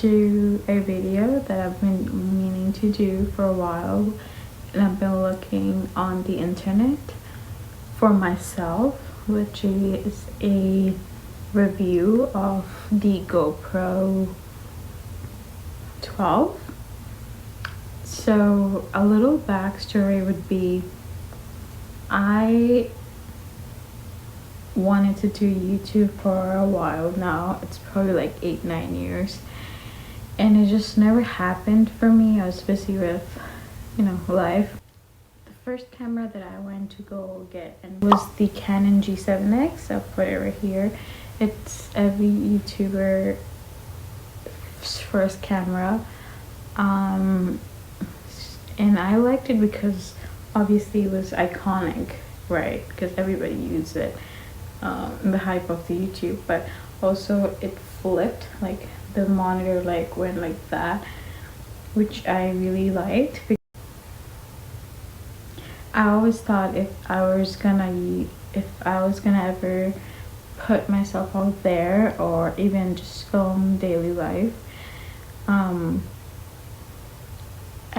do a video that I've been meaning to do for a while, and I've been looking on the internet for myself, which is a review of the GoPro 12. So a little backstory would be, I wanted to do YouTube for a while now. It's probably like 8-9 years, and it just never happened for me. I was busy with, life. The first camera that I went to go get and was the Canon G7X. I'll put it right here. It's every YouTuber's first camera, and I liked it because obviously it was iconic, right? Because everybody used it in the hype of the YouTube, but also it flipped, like the monitor went like that, which I really liked. I always thought if I was gonna ever put myself out there or even just film daily life, I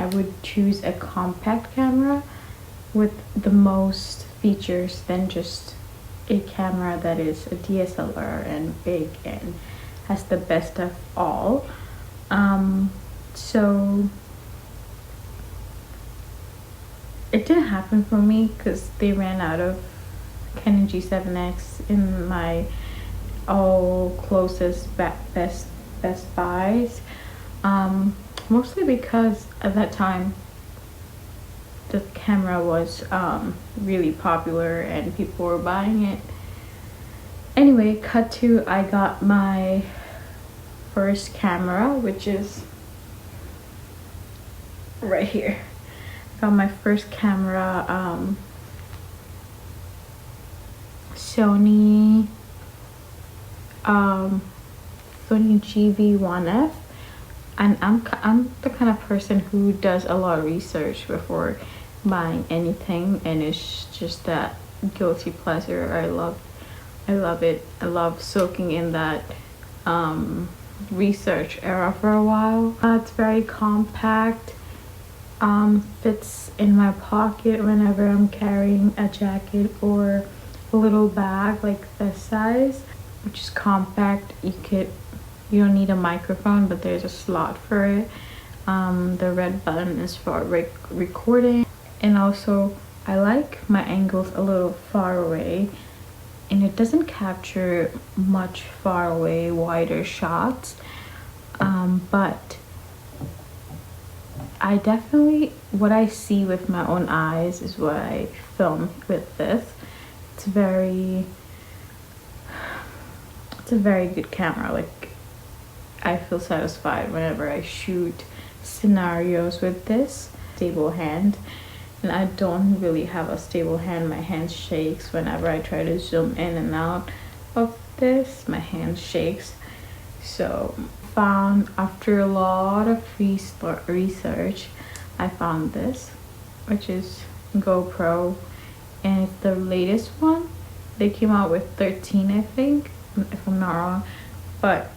would choose a compact camera with the most features than just a camera that is a DSLR and big and has the best of all. So it didn't happen for me because they ran out of Canon G7X in my all closest best buys, mostly because at that time the camera was really popular and people were buying it. Anyway, cut to, I got my first camera, which is right here. I got my first camera, Sony GV1F, and I'm the kind of person who does a lot of research before buying anything, and it's just that guilty pleasure. I love it. I love soaking in that research era for a while. It's very compact, fits in my pocket whenever I'm carrying a jacket or a little bag like this size, which is compact. You don't need a microphone, but there's a slot for it. The red button is for recording, and also I like my angles a little far away, and it doesn't capture much far away wider shots, but I definitely, what I see with my own eyes is what I film with this. It's a very good camera. Like, I feel satisfied whenever I shoot scenarios with this. Stable hand, and I don't really have a stable hand. My hand shakes whenever I try to zoom in and out of this. My hand shakes. So found, after a lot of research, I found this, which is GoPro, and it's the latest one. They came out with 13, I think, if I'm not wrong, but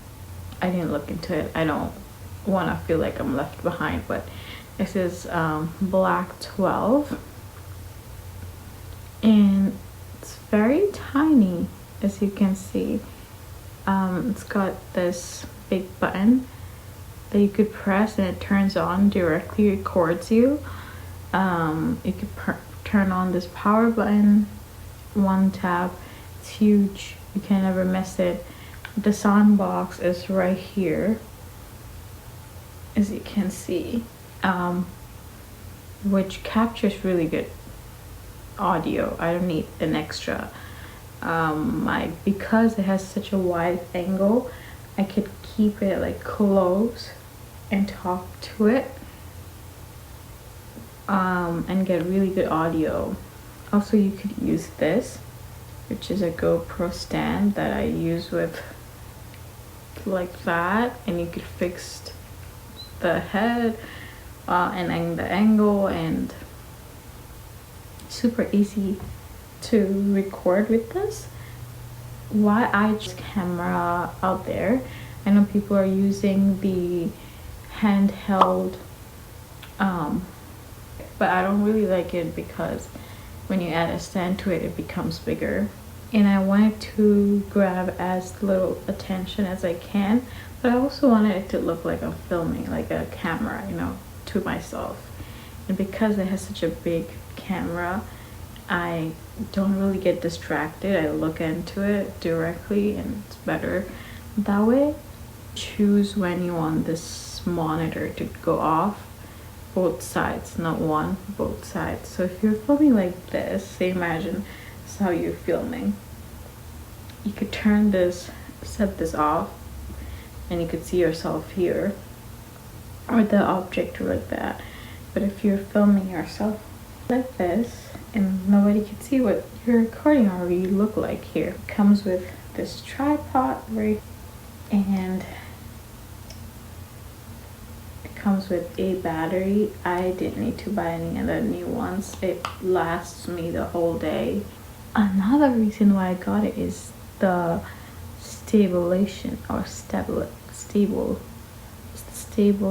I didn't look into it. I don't want to feel like I'm left behind, but this is Black 12, and it's very tiny, as you can see. It's got this big button that you could press and it turns on, directly records you. You could turn on this power button, one tap. It's huge, you can never miss it. The sound box is right here, as you can see, which captures really good audio. I don't need an extra. Because it has such a wide angle, I could keep it like close and talk to it, and get really good audio. Also, you could use this, which is a GoPro stand that I use with like that, and you could fix the head and the angle, and super easy to record with this. Why I just camera out there, I know people are using the handheld, but I don't really like it because when you add a stand to it, it becomes bigger. And I wanted to grab as little attention as I can, but I also wanted it to look like I'm filming, like a camera, you know, to myself. And because it has such a big camera, I don't really get distracted. I look into it directly and it's better that way. Choose when you want this monitor to go off, both sides, not one, both sides. So if you're filming like this, say imagine this is how you're filming, you could turn this, set this off, and you could see yourself here or the object like that. But if you're filming yourself like this and nobody can see what you're recording or you look like here, it comes with this tripod, right? And it comes with a battery. I didn't need to buy any other new ones. It lasts me the whole day. Another reason why I got it is the stabilization or stable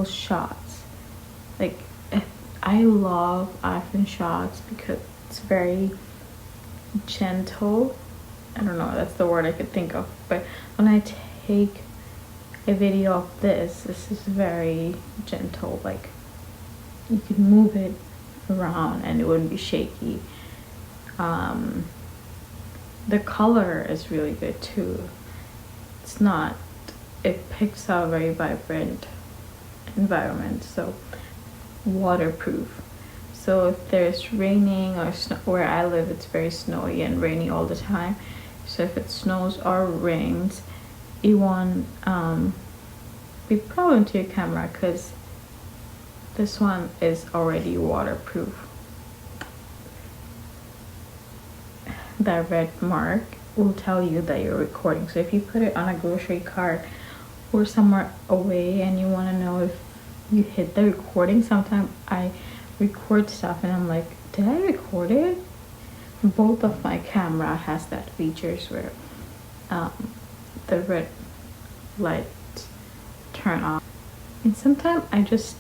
shots. Like, I love iPhone shots because it's very gentle. I don't know, that's the word I could think of. But when I take a video of this is very gentle. Like, you can move it around and it wouldn't be shaky. The color is really good too. It's not, it picks out a very vibrant environment. So waterproof. So if there's raining or snow, where I live it's very snowy and rainy all the time. So if it snows or rains, you won't be problem to your camera because this one is already waterproof. That red mark will tell you that you're recording. So if you put it on a grocery cart or somewhere away and you want to know if you hit the recording, sometimes I record stuff and I'm like, did I record it? Both of my camera has that features where the red light turn off. And sometimes I just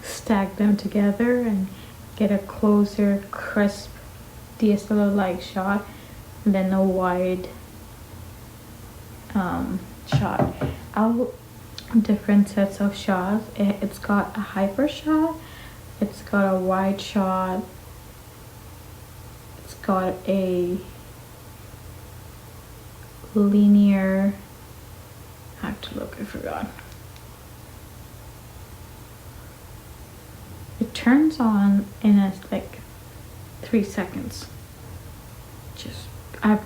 stack them together and get a closer, crisp DSLR-like shot, and then a wide shot. Different sets of shots. It's got a hyper shot, it's got a wide shot, it's got a linear, I have to look, I forgot. It turns on in like 3 seconds. I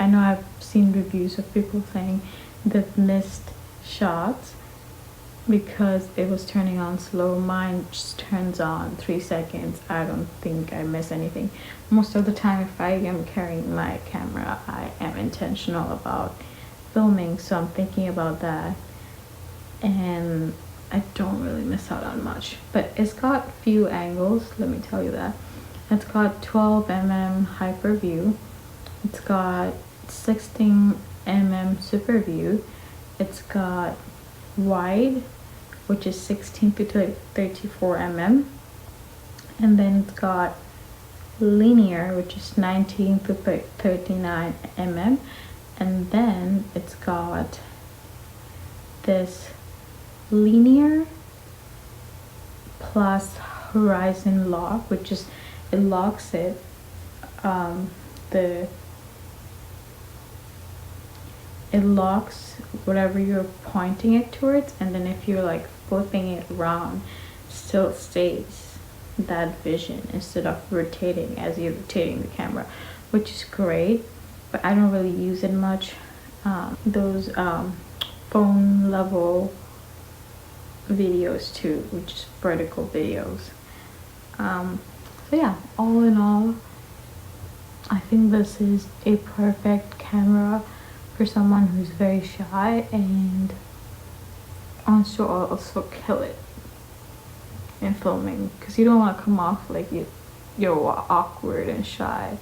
know I've seen reviews of people saying they've missed shots because it was turning on slow. Mine just turns on 3 seconds. I don't think I miss anything. Most of the time if I am carrying my camera, I am intentional about filming, so I'm thinking about that and I don't really miss out on much. But it's got few angles, let me tell you that. It's got 12mm hyper view, it's got 16mm super view, it's got wide, which is 16 to 34mm, and then it's got linear, which is 19 to 39mm, and then it's got this linear plus horizon lock, which is, it locks it, it locks whatever you're pointing it towards, and then if you're like flipping it around, still stays that vision instead of rotating as you're rotating the camera, which is great. But I don't really use it much. Those phone level videos too, which is vertical videos. So yeah, all in all, I think this is a perfect camera for someone who's very shy and wants to also kill it in filming, because you don't want to come off like you're awkward and shy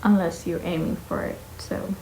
unless you're aiming for it. So